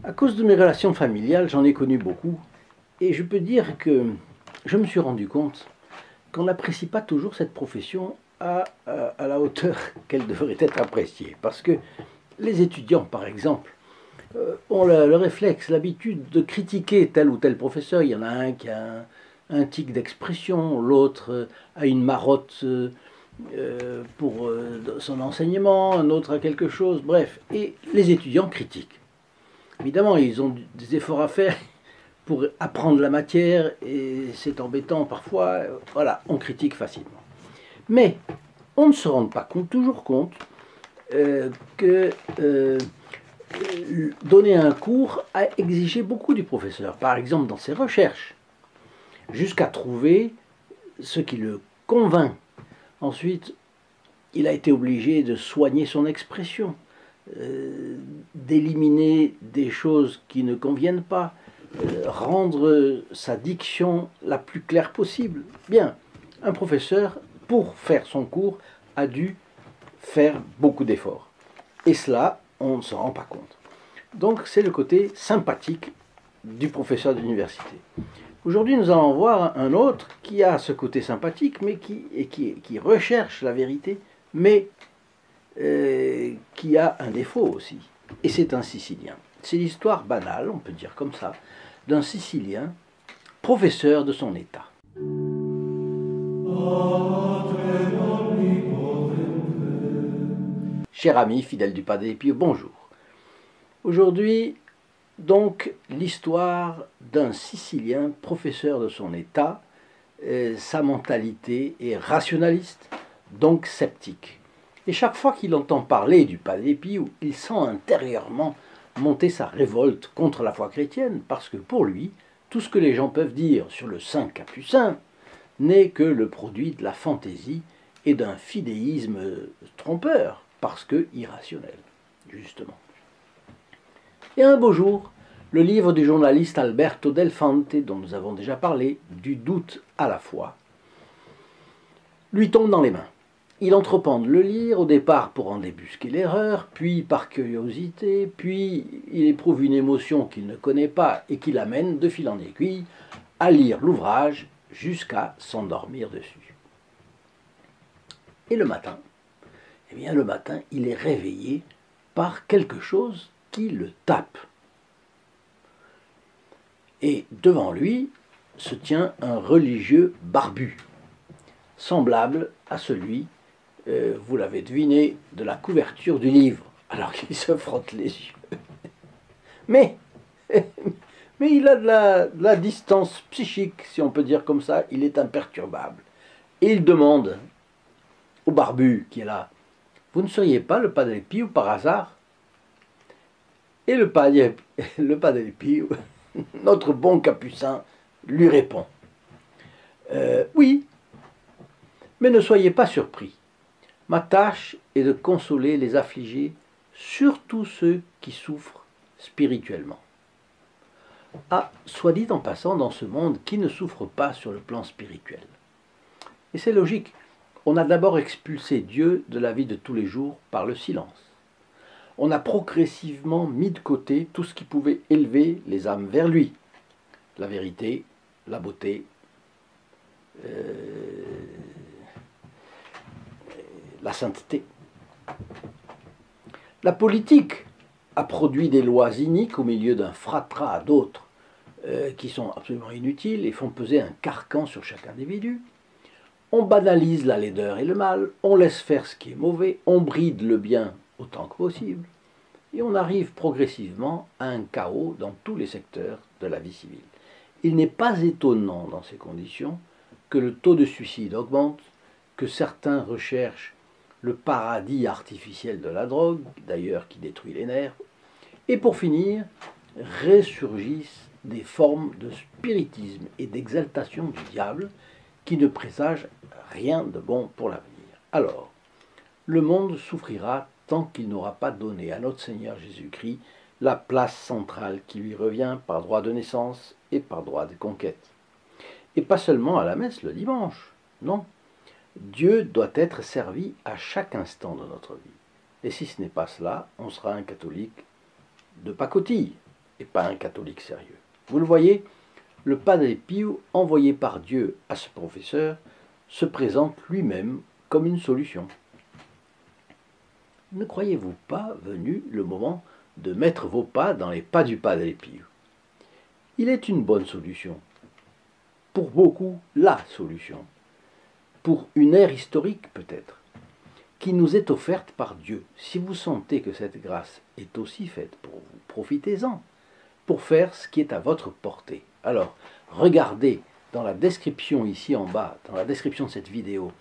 À cause de mes relations familiales, j'en ai connu beaucoup, et je peux dire que je me suis rendu compte qu'on n'apprécie pas toujours cette profession à la hauteur qu'elle devrait être appréciée. Parce que les étudiants, par exemple, ont le réflexe, l'habitude de critiquer tel ou tel professeur. Il y en a un qui a un tic d'expression, l'autre a une marotte pour son enseignement, un autre a quelque chose, bref. Et les étudiants critiquent. Évidemment, ils ont des efforts à faire pour apprendre la matière et c'est embêtant parfois. Voilà, on critique facilement. Mais on ne se rend pas toujours compte que donner un cours a exigé beaucoup du professeur. Par exemple, dans ses recherches, jusqu'à trouver ce qui le convainc. Ensuite, il a été obligé de soigner son expression, d'éliminer des choses qui ne conviennent pas, rendre sa diction la plus claire possible. Bien, un professeur, pour faire son cours, a dû faire beaucoup d'efforts. Et cela, on ne s'en rend pas compte. Donc c'est le côté sympathique du professeur d'université. Aujourd'hui, nous allons voir un autre qui a ce côté sympathique, mais qui recherche la vérité, mais qui a un défaut aussi. Et c'est un Sicilien. C'est l'histoire banale, on peut dire comme ça, d'un Sicilien, professeur de son État. Cher ami, fidèle du Padre Pio, bonjour. Aujourd'hui, donc, l'histoire d'un Sicilien, professeur de son État. Sa mentalité est rationaliste, donc sceptique. Et chaque fois qu'il entend parler du Padre Pio, il sent intérieurement monter sa révolte contre la foi chrétienne, parce que pour lui, tout ce que les gens peuvent dire sur le saint capucin n'est que le produit de la fantaisie et d'un fidéisme trompeur, parce que irrationnel, justement. Et un beau jour, le livre du journaliste Alberto Del Fante, dont nous avons déjà parlé, du doute à la foi, lui tombe dans les mains. Il entreprend de le lire, au départ pour en débusquer l'erreur, puis par curiosité, puis il éprouve une émotion qu'il ne connaît pas et qui l'amène de fil en aiguille à lire l'ouvrage jusqu'à s'endormir dessus. Et le matin, il est réveillé par quelque chose qui le tape. Et devant lui se tient un religieux barbu, semblable à celui, vous l'avez deviné, de la couverture du livre, alors qu'il se frotte les yeux. Mais il a de la distance psychique, si on peut dire comme ça, il est imperturbable. Et il demande au barbu qui est là, « Vous ne seriez pas le Padre Pio par hasard ?» Et le Padre Pio, notre bon capucin, lui répond, « Oui, mais ne soyez pas surpris. Ma tâche est de consoler les affligés, surtout ceux qui souffrent spirituellement. » Ah, soit dit en passant, dans ce monde, qui ne souffre pas sur le plan spirituel? Et c'est logique. On a d'abord expulsé Dieu de la vie de tous les jours par le silence. On a progressivement mis de côté tout ce qui pouvait élever les âmes vers lui. La vérité, la beauté, la sainteté. La politique a produit des lois iniques au milieu d'un fratras d'autres qui sont absolument inutiles et font peser un carcan sur chaque individu. On banalise la laideur et le mal, on laisse faire ce qui est mauvais, on bride le bien autant que possible, et on arrive progressivement à un chaos dans tous les secteurs de la vie civile. Il n'est pas étonnant dans ces conditions que le taux de suicide augmente, que certains recherchent le paradis artificiel de la drogue, d'ailleurs qui détruit les nerfs, et pour finir, ressurgissent des formes de spiritisme et d'exaltation du diable qui ne présagent rien de bon pour l'avenir. Alors, le monde souffrira tant qu'il n'aura pas donné à notre Seigneur Jésus-Christ la place centrale qui lui revient par droit de naissance et par droit de conquête. Et pas seulement à la messe le dimanche, non. Dieu doit être servi à chaque instant de notre vie. Et si ce n'est pas cela, on sera un catholique de pacotille. et pas un catholique sérieux. Vous le voyez, le Padre Pio, envoyé par Dieu à ce professeur, se présente lui-même comme une solution. Ne croyez-vous pas venu le moment de mettre vos pas dans les pas du Padre Pio? Il est une bonne solution. Pour beaucoup, la solution. Pour une ère historique peut-être, qui nous est offerte par Dieu. Si vous sentez que cette grâce est aussi faite pour vous, profitez-en, pour faire ce qui est à votre portée. Alors, regardez dans la description ici en bas, dans la description de cette vidéo,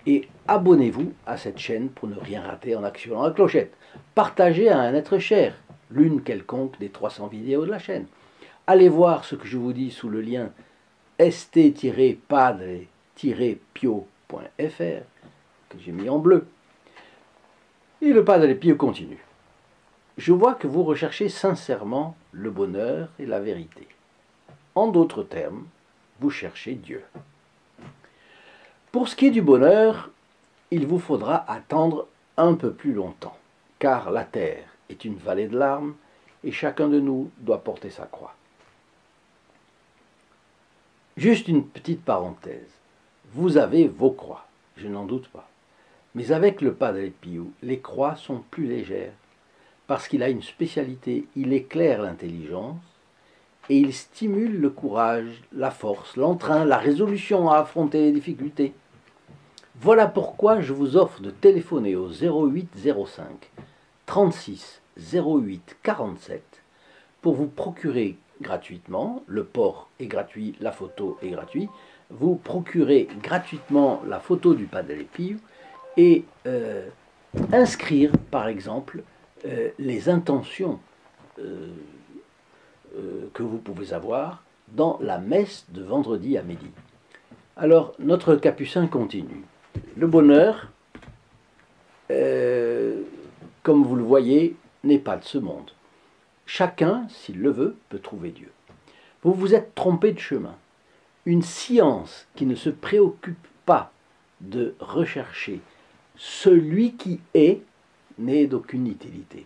et abonnez-vous à cette chaîne pour ne rien rater en actionnant la clochette. Partagez à un être cher, l'une quelconque des 300 vidéos de la chaîne. Allez voir ce que je vous dis sous le lien st-padre-pio.fr que j'ai mis en bleu. Et le Padre Pio continue. Je vois que vous recherchez sincèrement le bonheur et la vérité. En d'autres termes, vous cherchez Dieu. Pour ce qui est du bonheur, il vous faudra attendre un peu plus longtemps, car la terre est une vallée de larmes et chacun de nous doit porter sa croix. Juste une petite parenthèse. Vous avez vos croix, je n'en doute pas. Mais avec le Padre Pio, les croix sont plus légères, parce qu'il a une spécialité, il éclaire l'intelligence et il stimule le courage, la force, l'entrain, la résolution à affronter les difficultés. Voilà pourquoi je vous offre de téléphoner au 0805 36 08 47 pour vous procurer gratuitement, le port est gratuit, la photo est gratuite, vous procurez gratuitement la photo du Padre Pio et inscrire par exemple les intentions que vous pouvez avoir dans la messe de vendredi à midi. Alors notre capucin continue. Le bonheur, comme vous le voyez, n'est pas de ce monde. Chacun, s'il le veut, peut trouver Dieu. Vous vous êtes trompé de chemin. Une science qui ne se préoccupe pas de rechercher celui qui est n'est d'aucune utilité.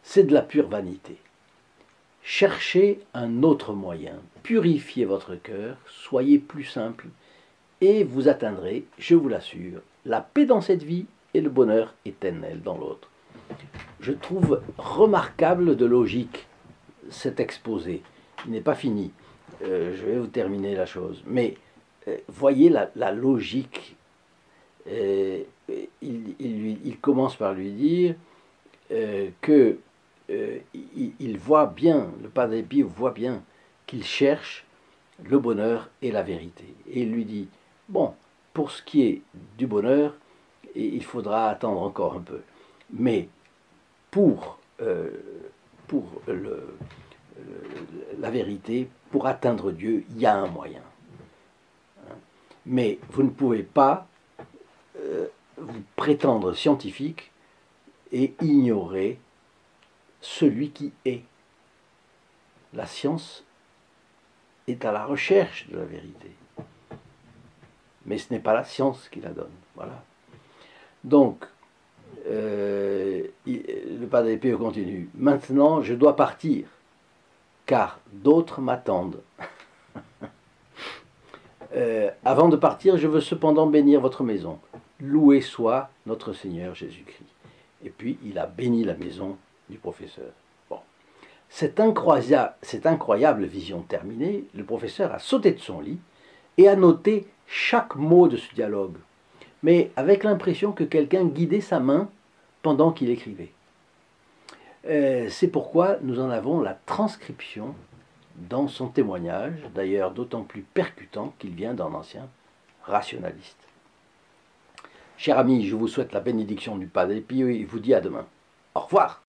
C'est de la pure vanité. Cherchez un autre moyen, purifiez votre cœur, soyez plus simple, et vous atteindrez, je vous l'assure, la paix dans cette vie et le bonheur éternel dans l'autre. Je trouve remarquable de logique cet exposé. Il n'est pas fini. Je vais vous terminer la chose. Mais voyez la logique. Il commence par lui dire que il voit bien, le Padre Pio voit bien qu'il cherche le bonheur et la vérité. Et il lui dit, bon, pour ce qui est du bonheur, il faudra attendre encore un peu. Mais pour la vérité, pour atteindre Dieu, il y a un moyen. Mais vous ne pouvez pas vous prétendre scientifique et ignorer celui qui est. La science est à la recherche de la vérité. Mais ce n'est pas la science qui la donne. Voilà. Donc, le Padre Pio continue. Maintenant, je dois partir, car d'autres m'attendent. Avant de partir, je veux cependant bénir votre maison. Loué soit notre Seigneur Jésus-Christ. Et puis, il a béni la maison du professeur. Bon. Cette incroyable vision terminée, le professeur a sauté de son lit et a noté chaque mot de ce dialogue, mais avec l'impression que quelqu'un guidait sa main pendant qu'il écrivait. C'est pourquoi nous en avons la transcription dans son témoignage, d'ailleurs d'autant plus percutant qu'il vient d'un ancien rationaliste. Chers amis, je vous souhaite la bénédiction du Padre Pio et vous dis à demain. Au revoir.